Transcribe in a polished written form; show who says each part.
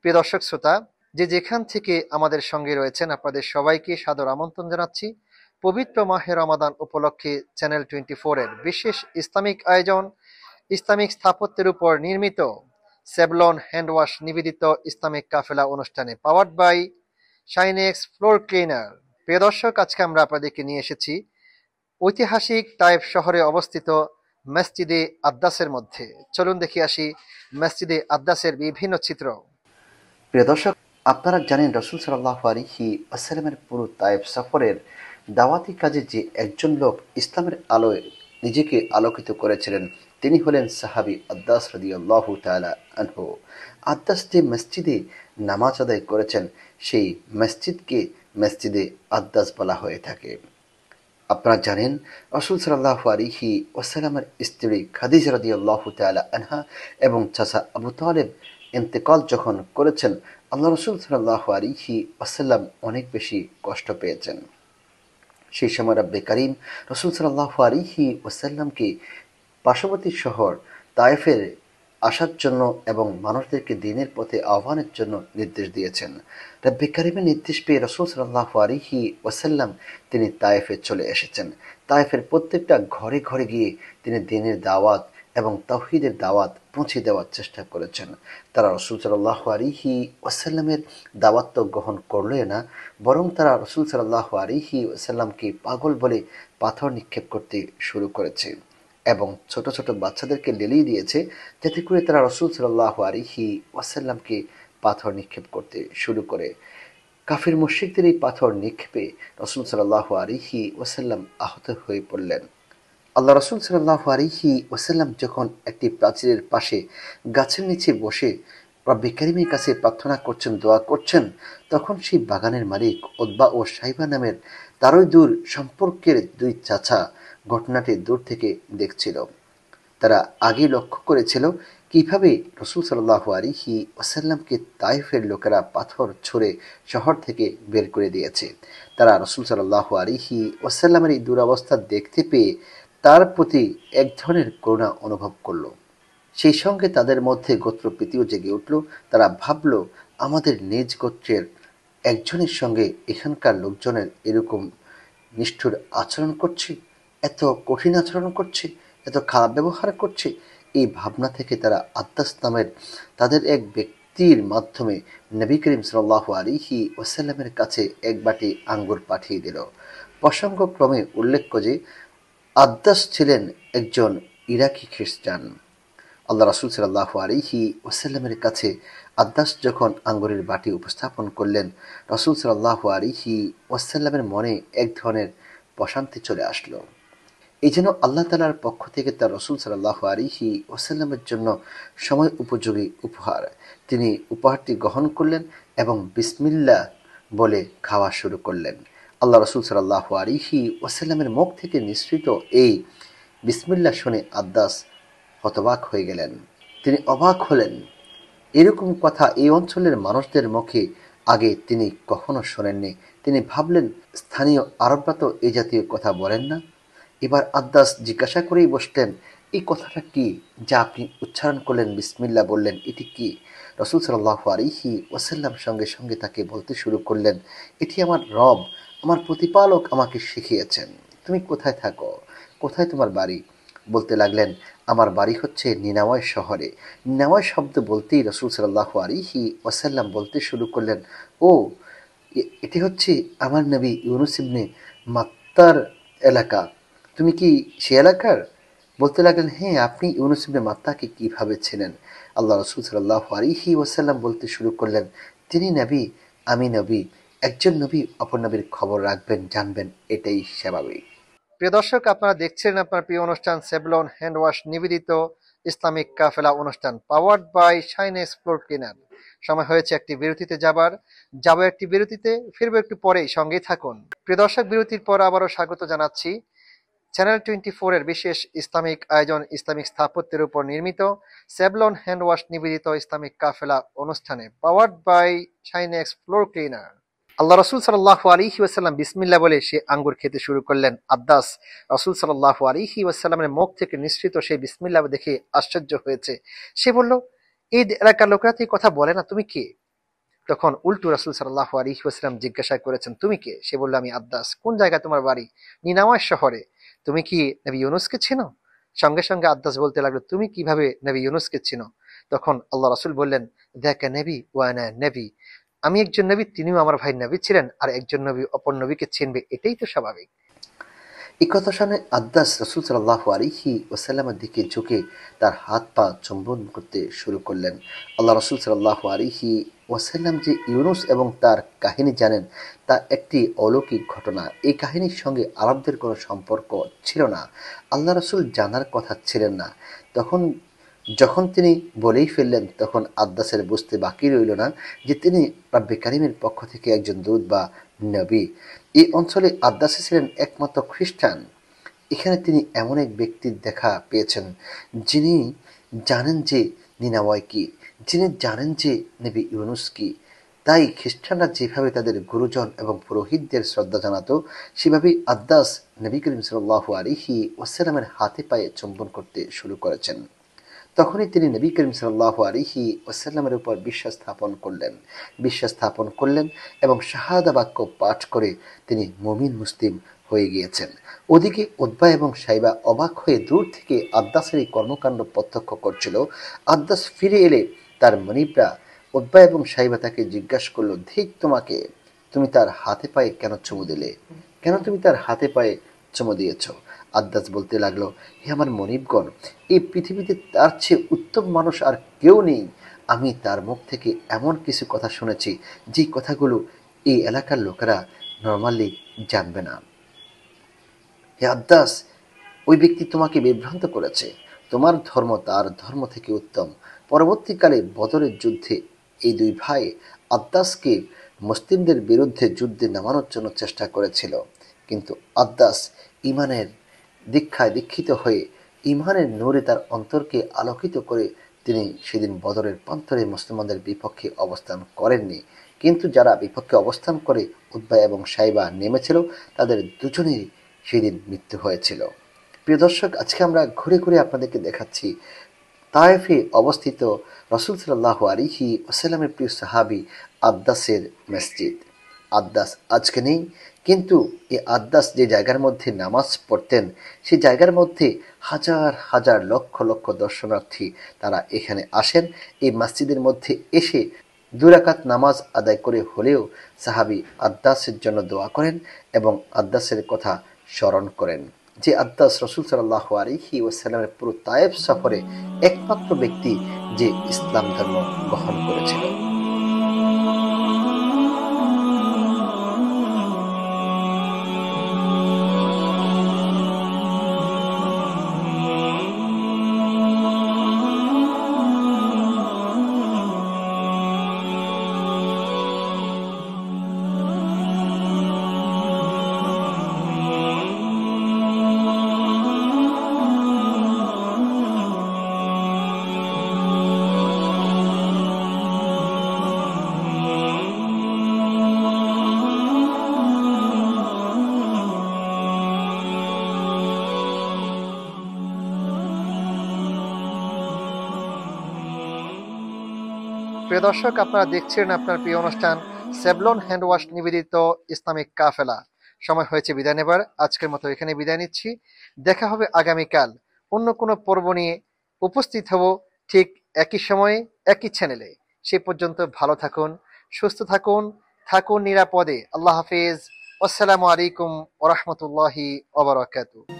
Speaker 1: প্রিয় দর্শক শ্রোতা, যে যেখান থেকে আমাদের সঙ্গে রয়েছেন আপনাদের সবাইকে সাদর আমন্ত্রণ জানাচ্ছি পবিত্র মাহে রমাদান উপলক্ষে চ্যানেল 24 এর বিশেষ ইসলামিক আয়োজন, ইসলামিক স্থাপত্যের উপর নির্মিত সেভলন হ্যান্ড ওয়াশ নিবেদিত ইসলামিক কাফেলা অনুষ্ঠানে powered by Shinex floor cleaner. প্রিয় দর্শক, আজকে আমরা আপনাদেরকে নিয়ে এসেছি ঐতিহাসিক তায়েফ শহরে অবস্থিত মসজিদে আদ্দাসের মধ্যে। চলুন দেখে আসি মসজিদে আদ্দাসের বিভিন্ন চিত্র।
Speaker 2: প্রিয় দর্শক, আপনারা জানেন রাসূল সাল্লাল্লাহু আলাইহি ওয়াসাল্লামের পুরো তায়েফ সফরের দাওয়াতি কাজে যে একজন লোক ইসলামের আলোয় নিজেকে আলোকিত করেছিলেন তিনি হলেন সাহাবী আদ্দাস রাদিয়াল্লাহু তাআলা আনহু। আদ্দাস যে মসজিদে নামাজ আদায় করেছেন সেই মসজিদকে মসজিদে আদ্দাস বলা হয়ে থাকে। আপনারা জানেন রাসূল সাল্লাল্লাহু আলাইহি ওয়াসাল্লামের স্ত্রী খাদিজা রাদিয়াল্লাহু তাআলা আনহা এবং চাচা আবু তালেব ইন্তেকাল যখন করেছেন, আল্লাহ রাসূল সাল্লাল্লাহু আলাইহি ওয়াসাল্লাম অনেক বেশি কষ্ট পেয়েছেন। সেই সময় রাব্বে কারীম রাসূল সাল্লাল্লাহু আলাইহি ওয়াসাল্লামকে পার্শ্ববর্তী শহর তায়েফের আসার জন্য এবং মানুষদেরকে দ্বীনের পথে আহ্বানের জন্য নির্দেশ দিয়েছেন। রাব্বে কারীমের নির্দেশ পেয়ে রাসূল সাল্লাল্লাহু আলাইহি ওয়াসাল্লাম তিনি তায়েফে চলে এসেছেন। তায়েফের প্রত্যেকটা ঘরে ঘরে গিয়ে তিনি দ্বীনের দাওয়াত এবং তাওহীদের দাওয়াত পৌঁছে দেওয়ার চেষ্টা করেছেন। তারা রাসূল সাল্লাল্লাহু আলাইহি ওয়াসাল্লামের দাওয়াত তো গ্রহণ করলই না, বরং তারা রাসূল সাল্লাল্লাহু আলাইহি ওয়াসাল্লামকে পাগল বলে পাথর নিক্ষেপ করতে শুরু করেছে এবং ছোট ছোট বাচ্চাদেরকে লেলিয়ে দিয়েছে যাতে করে তারা রাসূল সাল্লাল্লাহু আলাইহি ওয়াসাল্লামকে পাথর নিক্ষেপ করতে শুরু করে। কাফির মুশরিকদের এই পাথর নিক্ষেপে রাসূল সাল্লাল্লাহু আলাইহি ওয়াসাল্লাম আহত হয়ে পড়লেন। আল্লাহ রাসূল সাল্লাল্লাহু আলাইহি ওয়াসাল্লাম যখন একটি প্রাচীরের পাশে গাছের নিচে বসে রব্বে কারীমের কাছে প্রার্থনা করছেন, দোয়া করছেন, তখন সেই বাগানের মালিক উতবা ও শাইবা নামের তারই দূর সম্পর্কের দুই চাচা ঘটনাটি দূর থেকে দেখছিল। তারা আগে লক্ষ্য করেছিল কিভাবে রাসূল সাল্লাল্লাহু আলাইহি ওয়াসাল্লামকে তায়েফের লোকেরা পাথর ছুঁড়ে শহর থেকে বের করে দিয়েছে। তারা রাসূল সাল্লাল্লাহু আলাইহি ওয়াসাল্লামের এই দুরবস্থা দেখতে পেয়ে তার প্রতি এক ধরনের করুণা অনুভব করল। সেই সঙ্গে তাদের মধ্যে গোত্রপ্রীতিও জেগে উঠল। তারা ভাবল, আমাদের নিজ গোত্রের একজনের সঙ্গে এখানকার লোকজনের এরকম নিষ্ঠুর আচরণ করছে, এত কঠিন আচরণ করছে, এত খারাপ ব্যবহার করছে। এই ভাবনা থেকে তারা আদ্দাস নামের তাদের এক ব্যক্তির মাধ্যমে নবী করিম সাল্লাল্লাহু আলাইহি ওয়াসাল্লামের কাছে এক বাটি আঙ্গুর পাঠিয়ে দিল। প্রসঙ্গক্রমে উল্লেখ্য যে আদ্দাস ছিলেন একজন ইরাকি খ্রিস্টান। আল্লাহ রাসূল সাল্লাল্লাহু আলাইহি ওয়াসাল্লামের কাছে আদ্দাস যখন আঙ্গুরের বাটি উপস্থাপন করলেন, রাসূল সাল্লাল্লাহু আলাইহি ওয়াসাল্লামের মনে এক ধরনের প্রশান্তি চলে আসলো। এই যেন আল্লাহ তাআলার পক্ষ থেকে তার রাসূল সাল্লাল্লাহু আলাইহি ওয়াসাল্লামের জন্য সময় উপযোগী উপহার। তিনি উপহারটি গ্রহণ করলেন এবং বিসমিল্লাহ বলে খাওয়া শুরু করলেন। আল্লাহ রাসূল সাল্লাল্লাহু আলাইহি ওয়াসাল্লামের মুখ থেকে নিঃসৃত এই বিসমিল্লাহ শুনে আদ্দাস হতবাক হয়ে গেলেন। তিনি অবাক হলেন। এরকম কথা এই অঞ্চলের মানুষদের মুখে আগে তিনি কখনো শোনেননি। তিনি ভাবলেন, স্থানীয় আরবরা তো এই জাতীয় কথা বলেন না। এবার আদ্দাস জিজ্ঞাসা করেই বসলেন, এই কথাটা কি যা আপনি উচ্চারণ করলেন, বিসমিল্লাহ বললেন, এটি কি? রাসূল সাল্লাল্লাহু আলাইহি ওয়াসাল্লাম সঙ্গে সঙ্গে তাকে বলতে শুরু করলেন, এটি আমার রব, আমার প্রতিপালক আমাকে শিখিয়েছেন। তুমি কোথায় থাকো? কোথায় তোমার বাড়ি? বলতে লাগলেন, আমার বাড়ি হচ্ছে নিনাওয়ায় শহরে। নিনাওয়ায় শব্দ বলতেই রাসূল সাল্লাল্লাহু আলাইহি ওয়াসাল্লাম বলতে শুরু করলেন, ও এটি হচ্ছে আমার নবী ইউনুস ইবনে মাত্তার এলাকা। তুমি কি সে এলাকার? বলতে লাগলেন, হ্যাঁ, আপনি ইউনুস ইবনে মাত্তাকে কিভাবে চেনেন? আল্লাহ রাসূল সাল্লাল্লাহু আলাইহি ওয়াসাল্লাম বলতে শুরু করলেন, তিনি নবী, আমি নবী। একজন নবী অপর নবীর খবর রাখবেন, জানবেন, এটাই স্বাভাবিক।
Speaker 1: প্রিয় দর্শক, আপনারা দেখছেন আপনার প্রিয় অনুষ্ঠান সেভলন হ্যান্ড ওয়াশ নিবেদিত ইসলামিক কাফেলা অনুষ্ঠান powered by Shinex floor cleaner. সময় হয়েছে একটি বিরতিতে যাবো একটি বিরতিতে, ফিরবো একটু পরেই, সঙ্গেই থাকুন। প্রিয় দর্শক, বিরতির পর আবারও স্বাগত জানাচ্ছি চ্যানেল 24 এর বিশেষ ইসলামিক আয়োজন, ইসলামিক স্থাপত্যের উপর নির্মিত সেভলন হ্যান্ড ওয়াশ নিবেদিত ইসলামিক কাফেলা অনুষ্ঠানে powered by Shinex floor cleaner. আল্লাহ রাসূল সাল্লাল্লাহু আলাইহি ওয়াসাল্লাম বিসমিল্লাহ বলে সে আঙ্গুর খেতে শুরু করলেন। আদ্দাস রাসূল সাল্লাল্লাহু আলাইহি ওয়াসাল্লামের মুখ থেকে নিঃসৃত সেই বিসমিল্লাহ দেখে আশ্চর্য হয়েছে। সে বলল, এই এলাকার লোকেরা তো এই কথা বলে না, তুমি কে? তখন উল্টো রাসূল সাল্লাল্লাহু আলাইহি ওয়াসাল্লাম জিজ্ঞাসা করেছেন, তুমি কে? সে বলল, আমি আদ্দাস। কোন জায়গায় তোমার বাড়ি? নিনাওয়া শহরে। তুমি কি নবী ইউনুসকে চিনো? সঙ্গে সঙ্গে আদ্দাস বলতে লাগলো, তুমি কিভাবে নবী ইউনুসকে চিনো? তখন আল্লাহ রাসূল বললেন, যাকা নবী ওয়া আনা নবী, আমি একজন নবী, তিনিও আমার ভাই নবী ছিলেন, আর একজন নবী অপর নবীকে চিনবে, এটাই তো স্বাভাবিক।
Speaker 2: এই কথা শুনে আদ্দাস রাসূল সাল্লাল্লাহু আলাইহি ওয়াসাল্লামের দিকে ঝুঁকে তার হাত পা চুম্বন করতে শুরু করলেন। আল্লাহ রাসূল সাল্লাল্লাহু আলাইহি ওয়াসাল্লাম যে ইউনুস এবং তার কাহিনী জানেন তা একটি অলৌকিক ঘটনা। এই কাহিনীর সঙ্গে আরবদের কোনো সম্পর্ক ছিল না। আল্লাহ রাসূল জানার কথা ছিলেন না। তখন যখন তিনি বলেই ফেললেন তখন আদ্দাসের বুঝতে বাকি রইল না যে তিনি রাব্বে কারিমের পক্ষ থেকে একজন দূত বা নবী। এই অঞ্চলে আদ্দাসে ছিলেন একমাত্র খ্রিস্টান। এখানে তিনি এমন এক ব্যক্তির দেখা পেয়েছেন যিনি জানেন যে নিনাওয়ায় কি, যিনি জানেন যে নবী ইউনুস কি। তাই খ্রিস্টানরা যেভাবে তাদের গুরুজন এবং পুরোহিতদের শ্রদ্ধা জানাতো সেভাবেই আদ্দাস নবী করিম সাল্লাল্লাহু আলাইহি ওয়াসাল্লামের হাতে পায়ে চুম্বন করতে শুরু করেছেন। তখনই তিনি নবী করিম সাল্লাল্লাহু আলাইহি ওয়াসাল্লামের উপর বিশ্বাস স্থাপন করলেন এবং শাহাদা বাক্য পাঠ করে তিনি মুমিন মুসলিম হয়ে গিয়েছেন। ওদিকে উতবা এবং সাইবা অবাক হয়ে দূর থেকে আদ্দাসের এই কর্মকাণ্ড প্রত্যক্ষ করছিল। আদ্দাস ফিরে এলে তার মনিবরা উতবা এবং সাইবা তাকে জিজ্ঞাসা করলো, ধিক তোমাকে, তুমি তার হাতে পায়ে কেন চুমু দিলে? কেন তুমি তার হাতে পায়ে চুমু দিয়েছ? আদ্দাস বলতে লাগলো, হে আমার মনিবগণ, এই পৃথিবীতে তার চেয়ে উত্তম মানুষ আর কেউ নেই। আমি তার মুখ থেকে এমন কিছু কথা শুনেছি যে কথাগুলো এই এলাকার লোকেরা নর্মালি জানবে না। হে আদ্দাস, ওই ব্যক্তি তোমাকে বিভ্রান্ত করেছে। তোমার ধর্ম তার ধর্ম থেকে উত্তম। পরবর্তীকালে বদরের যুদ্ধে এই দুই ভাই আদ্দাসকে মুসলিমদের বিরুদ্ধে যুদ্ধে নামানোর জন্য চেষ্টা করেছিল, কিন্তু আদ্দাস ইমানের দীক্ষায় দীক্ষিত হয়ে ইমানের নূরে তার অন্তরকে আলোকিত করে তিনি সেদিন বদরের প্রান্তরে মুসলমানদের বিপক্ষে অবস্থান করেননি। কিন্তু যারা বিপক্ষে অবস্থান করে উতবা এবং সাইবা নেমেছিল তাদের দুজনেরই সেদিন মৃত্যু হয়েছিল। প্রিয় দর্শক, আজকে আমরা ঘুরে ঘুরে আপনাদেরকে দেখাচ্ছি তায়েফে অবস্থিত রাসূল সাল্লাল্লাহু আলাইহি ওয়াসাল্লামের প্রিয় সাহাবী আদ্দাসের মসজিদ। আদ্দাস আজকে নেই, কিন্তু এই আদ্দাস যে জায়গার মধ্যে নামাজ পড়তেন সেই জায়গার মধ্যে হাজার হাজার লক্ষ লক্ষ দর্শনার্থী তারা এখানে আসেন। এই মসজিদের মধ্যে এসে 2 রাকাত নামাজ আদায় করে হলেও সাহাবী আদ্দাসের জন্য দোয়া করেন এবং আদ্দাসের কথা স্মরণ করেন, যে আদ্দাস রাসূল সাল্লাল্লাহু আলাইহি ওয়াসাল্লামের পুরো তায়েফ সফরে একমাত্র ব্যক্তি যে ইসলাম ধর্ম গ্রহণ করেছিল।
Speaker 1: প্রিয় দর্শক, আপনারা দেখছিলেন আপনার প্রিয় অনুষ্ঠান সেভলন হ্যান্ড ওয়াশ নিবেদিত ইসলামিক কাফেলা। সময় হয়েছে বিদায় নেবার। আজকের মতো এখানে বিদায় নিচ্ছি। দেখা হবে আগামীকাল অন্য কোনো পর্ব নিয়ে। উপস্থিত হব ঠিক একই সময়ে একই চ্যানেলে। সে পর্যন্ত ভালো থাকুন, সুস্থ থাকুন, থাকুন নিরাপদে। আল্লাহ হাফেজ। আসসালামু আলাইকুম ওয়া রাহমাতুল্লাহি ওয়া বারাকাতুহু।